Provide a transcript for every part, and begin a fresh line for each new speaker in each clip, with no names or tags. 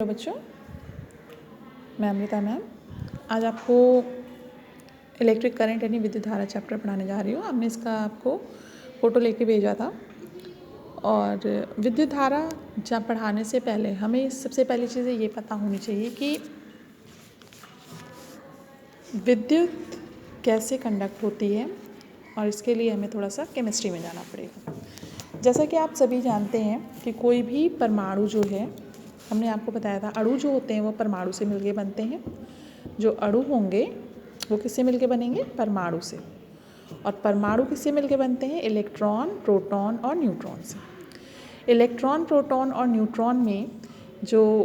Hello बच्चों, मैं Amrita ma'am आज आपको इलेक्ट्रिक करंट यानी विद्युत धारा चैप्टर पढ़ाने जा रही हूँ। हमने इसका आपको फ़ोटो लेके भेजा था। और विद्युत धारा जब पढ़ाने से पहले हमें सबसे पहली चीज़ ये पता होनी चाहिए कि विद्युत कैसे कंडक्ट होती है, और इसके लिए हमें थोड़ा सा केमिस्ट्री में जाना पड़ेगा। जैसा कि आप सभी जानते हैं कि कोई भी परमाणु जो है, हमने आपको बताया था अणु जो होते हैं वो परमाणु से मिलके बनते हैं। जो अणु होंगे वो किससे मिलके बनेंगे? परमाणु से। और परमाणु किससे मिलके बनते हैं? इलेक्ट्रॉन, प्रोटॉन और न्यूट्रॉन से। इलेक्ट्रॉन, प्रोटॉन और न्यूट्रॉन में जो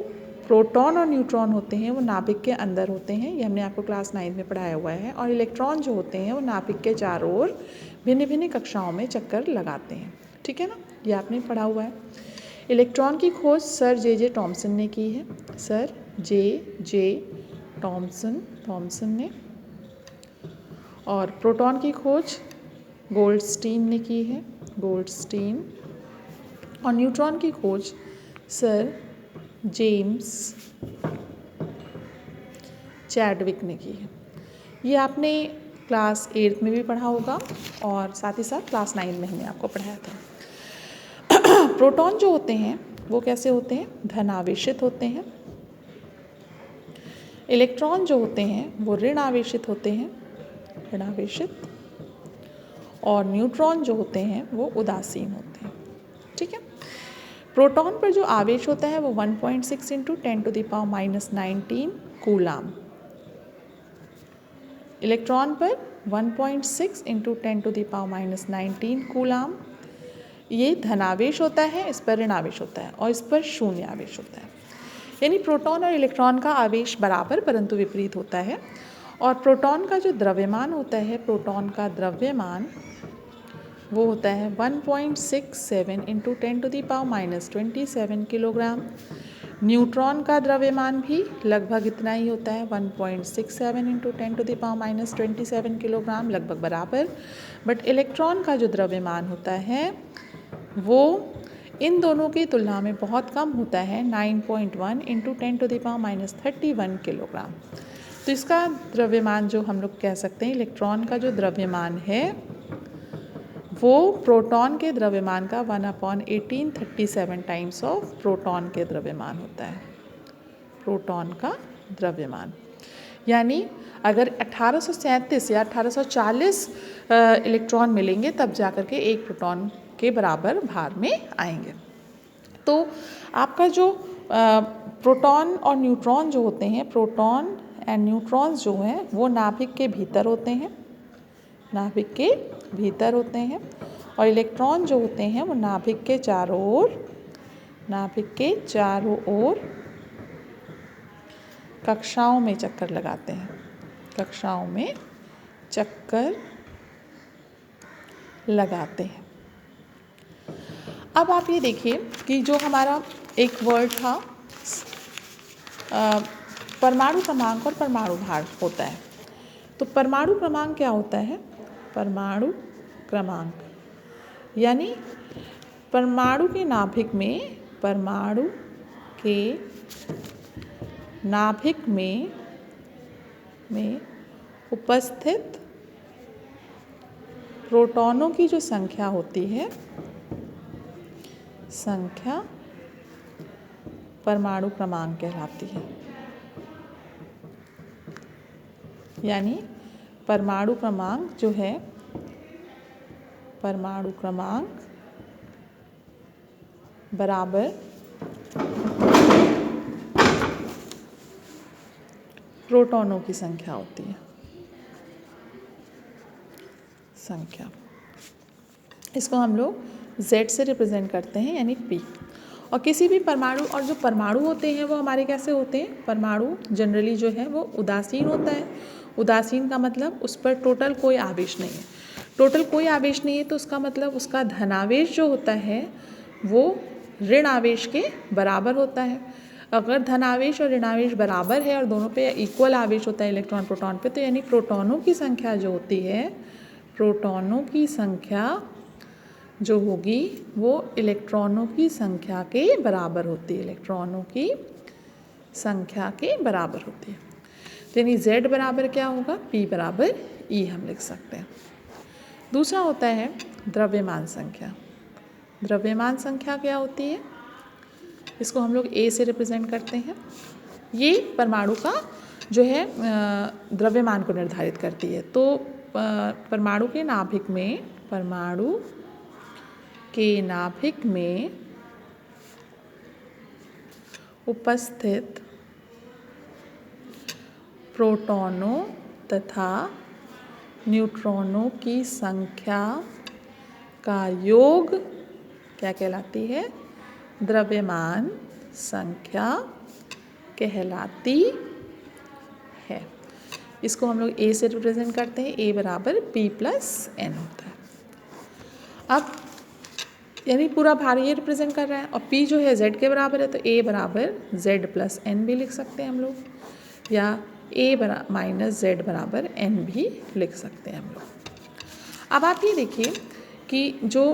प्रोटॉन और न्यूट्रॉन होते हैं वो नाभिक के अंदर होते हैं, ये हमने आपको क्लास 9 में पढ़ाया हुआ है। और इलेक्ट्रॉन जो होते हैं वो नाभिक के चारों ओर भिन्न भिन्न कक्षाओं में चक्कर लगाते हैं। ठीक है ना, ये आपने पढ़ा हुआ है। इलेक्ट्रॉन की खोज सर जे टॉमसन ने की है। सर जे टॉमसन ने। और प्रोटॉन की खोज गोल्डस्टीन ने की है, गोल्डस्टीन। और न्यूट्रॉन की खोज सर जेम्स चैडविक ने की है। ये आपने क्लास 8 में भी पढ़ा होगा और साथ ही साथ क्लास 9 में हमने आपको पढ़ाया था। प्रोटॉन जो होते हैं वो कैसे होते हैं? धनावेशित होते हैं। इलेक्ट्रॉन जो होते हैं वो ऋण आवेशित होते हैं, ऋणावेशित। और न्यूट्रॉन जो होते हैं वो उदासीन होते हैं। ठीक है। प्रोटॉन पर जो आवेश होता है वो 1.6 × 10⁻⁻19 कूलाम। इलेक्ट्रॉन पर 1.6 × 10⁻⁻19 कूलाम। ये धनावेश होता है, इस पर ऋणावेश होता है, और इस पर शून्य आवेश होता है। यानी प्रोटॉन और इलेक्ट्रॉन का आवेश बराबर परंतु विपरीत होता है। और प्रोटॉन का जो द्रव्यमान होता है, प्रोटॉन का द्रव्यमान वो होता है 1.67 × 10⁻⁻27 किलोग्राम। न्यूट्रॉन का द्रव्यमान भी लगभग इतना ही होता है, 1.67 × 10⁻⁻27 किलोग्राम, लगभग बराबर। बट इलेक्ट्रॉन का जो द्रव्यमान होता है वो इन दोनों की तुलना में बहुत कम होता है, 9.1 × 10⁻31 किलोग्राम। तो इसका द्रव्यमान जो हम लोग कह सकते हैं, इलेक्ट्रॉन का जो द्रव्यमान है वो प्रोटॉन के द्रव्यमान का 1/1837 टाइम्स ऑफ प्रोटॉन के द्रव्यमान होता है, प्रोटॉन का द्रव्यमान। यानी अगर 1837 या 1840 इलेक्ट्रॉन मिलेंगे तब जाकर के एक प्रोटॉन के बराबर भार में आएंगे। तो आपका जो प्रोटॉन और न्यूट्रॉन जो होते हैं, प्रोटॉन एंड न्यूट्रॉन्स जो हैं वो नाभिक के भीतर होते हैं, नाभिक के भीतर होते हैं। और इलेक्ट्रॉन जो होते हैं वो नाभिक के चारों ओर कक्षाओं में चक्कर लगाते हैं, कक्षाओं में चक्कर लगाते हैं। अब आप ये देखिए कि जो हमारा एक वर्ड था परमाणु क्रमांक और परमाणु भार होता है। तो परमाणु क्रमांक क्या होता है? परमाणु क्रमांक यानी परमाणु के नाभिक में, परमाणु के नाभिक में उपस्थित प्रोटॉनों की जो संख्या होती है, संख्या परमाणु क्रमांक कहलाती है। यानी परमाणु क्रमांक जो है, परमाणु क्रमांक बराबर प्रोटॉनों की संख्या होती है, संख्या। इसको हम लोग Z से रिप्रेजेंट करते हैं, यानी P। और किसी भी परमाणु, और जो परमाणु होते हैं वो हमारे कैसे होते हैं? परमाणु जनरली जो है वो उदासीन होता है। उदासीन का मतलब उस पर टोटल कोई आवेश नहीं है। टोटल कोई आवेश नहीं है तो उसका मतलब उसका धनावेश जो होता है वो ऋण आवेश के बराबर होता है। अगर धनावेश और ऋणावेश बराबर है और दोनों पे इक्वल आवेश होता है इलेक्ट्रॉन प्रोटॉन पे, तो यानी प्रोटॉनों की संख्या जो होती है, प्रोटॉनों की संख्या जो होगी वो इलेक्ट्रॉनों की संख्या के बराबर होती है, इलेक्ट्रॉनों की संख्या के बराबर होती है। तो यानी Z बराबर क्या होगा, P बराबर E हम लिख सकते हैं। दूसरा होता है द्रव्यमान संख्या। द्रव्यमान संख्या क्या होती है, इसको हम लोग A से रिप्रेजेंट करते हैं। ये परमाणु का जो है द्रव्यमान को निर्धारित करती है। तो परमाणु के नाभिक में उपस्थित प्रोटॉनों तथा न्यूट्रॉनों की संख्या का योग क्या कहलाती है, द्रव्यमान संख्या कहलाती है। इसको हम लोग A से रिप्रेजेंट करते हैं। A बराबर P प्लस N होता है। अब यानी पूरा भार ये रिप्रेजेंट कर रहा है और P जो है Z के बराबर है, तो A बराबर Z प्लस N भी लिख सकते हैं हम लोग, या A माइनस Z बराबर N भी लिख सकते हैं हम लोग। अब आप ये देखिए कि जो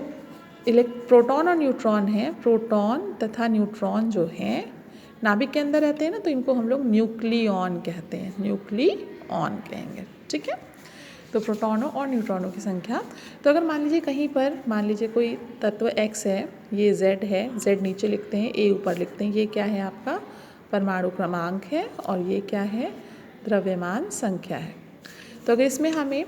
प्रोटॉन और न्यूट्रॉन है, प्रोटॉन तथा न्यूट्रॉन जो हैं नाभिक के अंदर रहते हैं ना, तो इनको हम लोग न्यूक्लियॉन कहते हैं, न्यूक्लियॉन कहेंगे, ठीक है। तो प्रोटॉनों और न्यूट्रॉनों की संख्या, तो अगर मान लीजिए कहीं पर मान लीजिए कोई तत्व X है, ये Z है, Z नीचे लिखते हैं, A ऊपर लिखते हैं, ये क्या है आपका परमाणु क्रमांक है और ये क्या है द्रव्यमान संख्या है। तो अगर इसमें हमें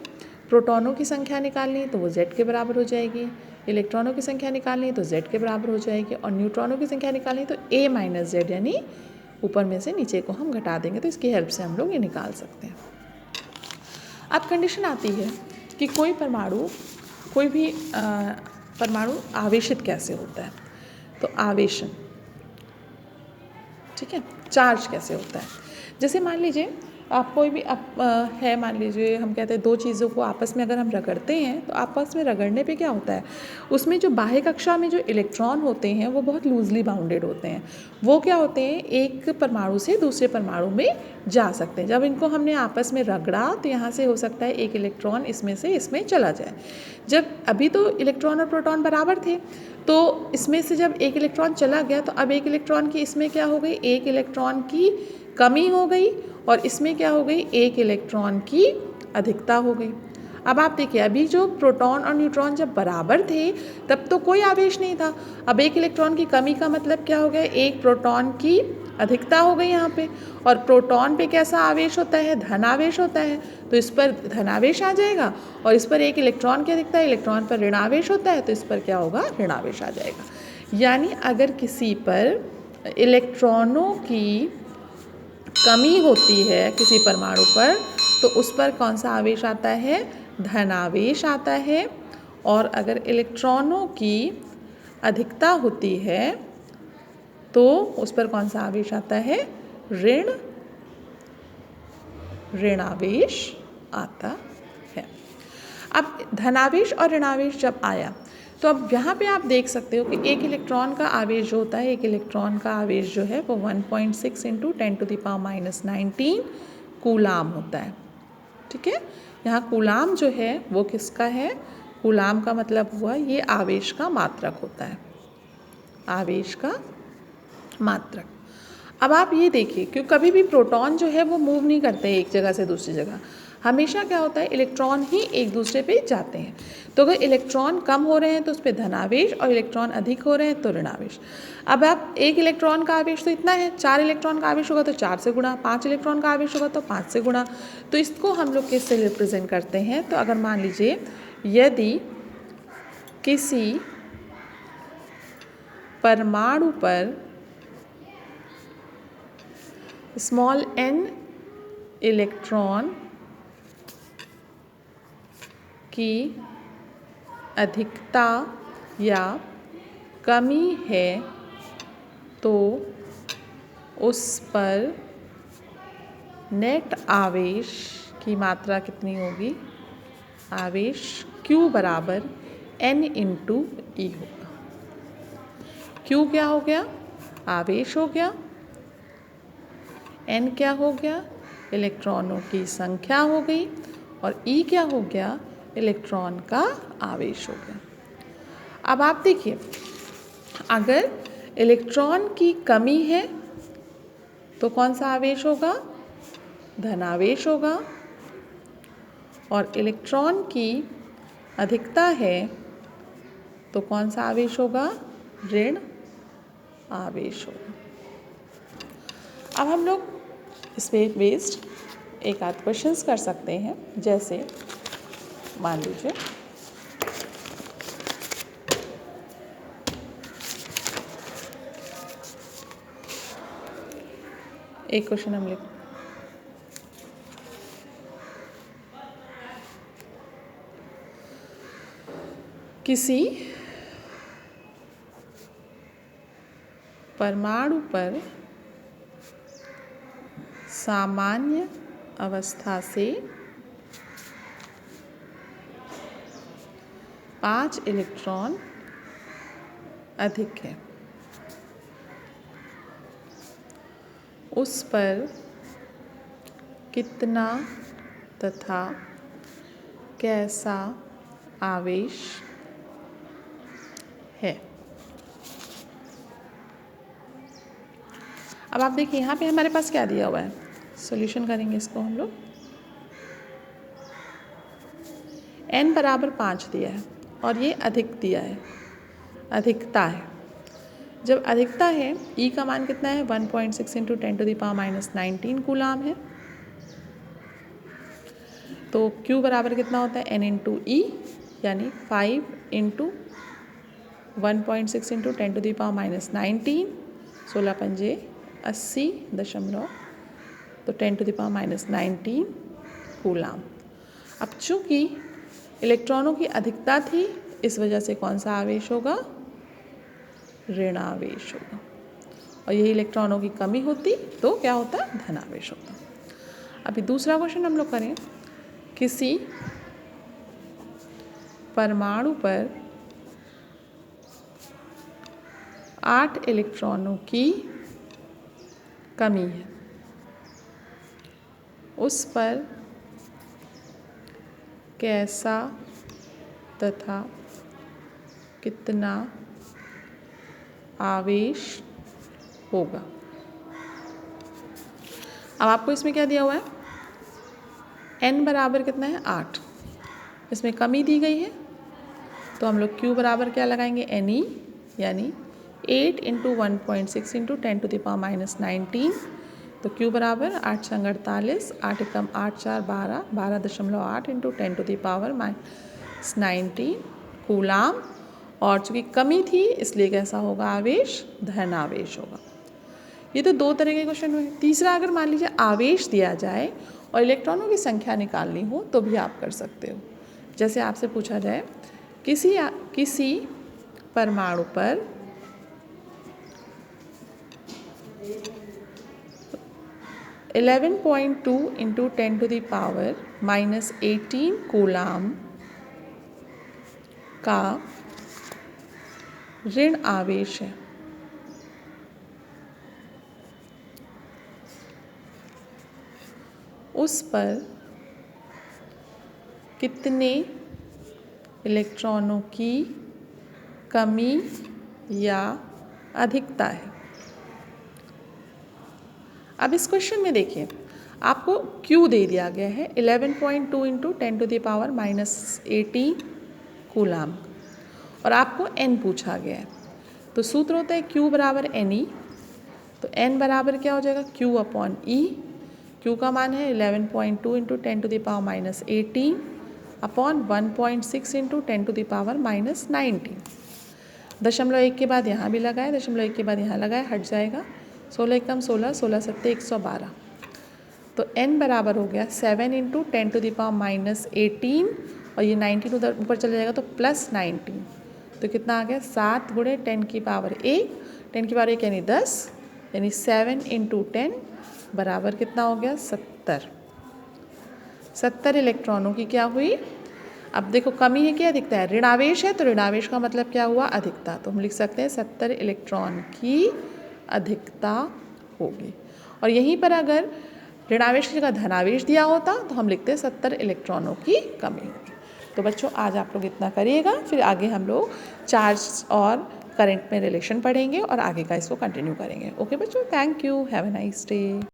प्रोटॉनों की संख्या निकालनी है तो वो Z के बराबर हो जाएगी, इलेक्ट्रॉनों की संख्या निकालनी है तो Z के बराबर हो जाएगी, और न्यूट्रॉनों की संख्या निकालनी है तो A माइनस Z, यानी ऊपर में से नीचे को हम घटा देंगे, तो इसकी हेल्प से हम लोग ये निकाल सकते हैं। अब कंडीशन आती है कि कोई भी परमाणु आवेशित कैसे होता है। तो आवेशन, ठीक है, चार्ज कैसे होता है। जैसे मान लीजिए आप कोई भी है, मान लीजिए हम कहते हैं दो चीज़ों को आपस में अगर हम रगड़ते हैं तो आपस में रगड़ने पे क्या होता है, उसमें जो बाह्य कक्षा में जो इलेक्ट्रॉन होते हैं वो बहुत लूजली बाउंडेड होते हैं। वो क्या होते हैं, एक परमाणु से दूसरे परमाणु में जा सकते हैं। जब इनको हमने आपस में रगड़ा तो यहाँ से हो सकता है एक इलेक्ट्रॉन इसमें से इसमें चला जाए। जब अभी तो इलेक्ट्रॉन और प्रोटॉन बराबर थे, तो इसमें से जब एक इलेक्ट्रॉन चला गया तो अब एक इलेक्ट्रॉन की इसमें क्या हो गई, एक इलेक्ट्रॉन की कमी हो गई, और इसमें क्या हो गई, एक इलेक्ट्रॉन की अधिकता हो गई। अब आप देखिए, अभी जो प्रोटॉन और न्यूट्रॉन जब बराबर थे तब तो कोई आवेश नहीं था। अब एक इलेक्ट्रॉन की कमी का मतलब क्या हो गया, एक प्रोटॉन की अधिकता हो गई यहाँ पे। और प्रोटॉन पे कैसा आवेश होता है, धन आवेश होता है, तो इस पर धन आवेश आ जाएगा, और इस पर एक इलेक्ट्रॉन की अधिकता है, इलेक्ट्रॉन पर ऋण आवेश होता है, तो इस पर क्या होगा, ऋण आवेश आ जाएगा। यानी अगर किसी पर इलेक्ट्रॉनों की कमी होती है किसी परमाणु पर, तो उस पर कौन सा आवेश आता है, धन आवेश आता है। और अगर इलेक्ट्रॉनों की अधिकता होती है तो उस पर कौन सा आवेश आता है, ऋण आवेश आता है। अब धनावेश और ऋणावेश जब आया तो अब यहाँ पे आप देख सकते हो कि एक इलेक्ट्रॉन का आवेश जो होता है, एक इलेक्ट्रॉन का आवेश जो है वो 1.6 × 10⁻⁹ कूलाम होता है, ठीक है। यहाँ कूलाम जो है वो किसका है, कूलाम का मतलब हुआ ये आवेश का मात्रक होता है, आवेश का मात्रक। अब आप ये देखिए, क्योंकि कभी भी प्रोटॉन जो है वो मूव नहीं करते एक जगह से दूसरी जगह, हमेशा क्या होता है, इलेक्ट्रॉन ही एक दूसरे पे जाते हैं। तो अगर इलेक्ट्रॉन कम हो रहे हैं तो उस पर धनावेश, और इलेक्ट्रॉन अधिक हो रहे हैं तो ऋणावेश। अब आप एक इलेक्ट्रॉन का आवेश तो इतना है, 4 इलेक्ट्रॉन का आवेश होगा तो 4 से गुणा, 5 इलेक्ट्रॉन का आवेश होगा तो 5 से गुणा। तो इसको हम लोग किससे रिप्रेजेंट करते हैं, तो अगर मान लीजिए यदि किसी परमाणु पर स्मॉल n इलेक्ट्रॉन की अधिकता या कमी है तो उस पर नेट आवेश की मात्रा कितनी होगी, आवेश Q बराबर N × E होगा। Q क्या हो गया, आवेश हो गया, N क्या हो गया, इलेक्ट्रॉनों की संख्या हो गई, और E क्या हो गया, इलेक्ट्रॉन का आवेश हो गया। अब आप देखिए, अगर इलेक्ट्रॉन की कमी है तो कौन सा आवेश होगा? धनावेश होगा। और इलेक्ट्रॉन की अधिकता है तो कौन सा आवेश होगा? ऋण आवेश होगा। अब हम लोग इस पे बेस्ड एक आध क्वेश्चंस कर सकते हैं। जैसे मान लीजिए एक क्वेश्चन हम लिख किसी परमाणु पर सामान्य अवस्था से 5 इलेक्ट्रॉन अधिक है, उस पर कितना तथा कैसा आवेश है? अब आप देखिए यहाँ पे हमारे पास क्या दिया हुआ है, सॉल्यूशन करेंगे इसको हम लोग। n बराबर 5 दिया है और ये अधिक दिया है, अधिकता है। जब अधिकता है E का मान कितना है? 1.6 इंटू 10⁻⁻19 कूलाम है। तो Q बराबर कितना होता है? n इंटू ई, यानी 5 इंटू 1.6 इंटू 10⁻⁻19, 16 पंजे 80 दशमलव, तो 10⁻⁻19 कूलाम। अब चूँकि इलेक्ट्रॉनों की अधिकता थी, इस वजह से कौन सा आवेश होगा? ऋणावेश होगा। और यही इलेक्ट्रॉनों की कमी होती तो क्या होता? धनावेश होता। अभी दूसरा क्वेश्चन हम लोग करें। किसी परमाणु पर 8 इलेक्ट्रॉनों की कमी है, उस पर कैसा तथा कितना आवेश होगा? अब आपको इसमें क्या दिया हुआ है? n बराबर कितना है? 8। इसमें कमी दी गई है तो हम लोग Q बराबर क्या लगाएंगे? Ne, यानी 8 इंटू 1.6 इंटू 10⁻⁻19। तो Q बराबर 8 संग 48, 8 एकम 8 4 12, 12.8 इंटू 10⁻⁻19 कूलाम। और चूँकि कमी थी इसलिए कैसा होगा आवेश? धन आवेश होगा। ये तो दो तरह के क्वेश्चन हुए। तीसरा, अगर मान लीजिए आवेश दिया जाए और इलेक्ट्रॉनों की संख्या निकालनी हो तो भी आप कर सकते हो। जैसे आपसे पूछा जाए किसी परमाणु पर 11.2 इंटू 10⁻⁻18 कूलाम का ऋण आवेश है, उस पर कितने इलेक्ट्रॉनों की कमी या अधिकता है? अब इस क्वेश्चन में देखिए, आपको Q दे दिया गया है 11.2 इंटू 10⁻⁻18 कूलाम और आपको n पूछा गया है। तो सूत्र होता है Q बराबर Ne। तो n बराबर क्या हो जाएगा? Q upon E। Q का मान है 11.2 इंटू 10⁻⁻18 अपॉन 1.6 इंटू 10⁻⁻19। दशमलव 1 के बाद यहाँ भी लगाए, दशमलव 1 के बाद यहाँ लगाए, हट जाएगा। 16 एकम 16, 16 सत्ते 112। तो n बराबर हो गया 7 इंटू 10⁻⁻18 और ये 19 उधर ऊपर चला जाएगा तो प्लस 19। तो कितना आ गया? 7 गुणे 10 की पावर 1, 10 की पावर 1 यानी 10, यानी 7 इंटू 10 बराबर कितना हो गया? 70। 70 इलेक्ट्रॉनों की क्या हुई? अब देखो कमी है क्या अधिकता है? ऋणावेश है तो ऋणावेश का मतलब क्या हुआ? अधिकता। तो हम लिख सकते हैं 70 इलेक्ट्रॉन की अधिकता होगी। और यहीं पर अगर ऋणावेश की जगह धनावेश दिया होता तो हम लिखते हैं 70 इलेक्ट्रॉनों की कमी होगी। तो बच्चों आज आप लोग इतना करिएगा, फिर आगे हम लोग चार्ज और करंट में रिलेशन पढ़ेंगे और आगे का इसको कंटिन्यू करेंगे। ओके बच्चों, thank you, have a nice day.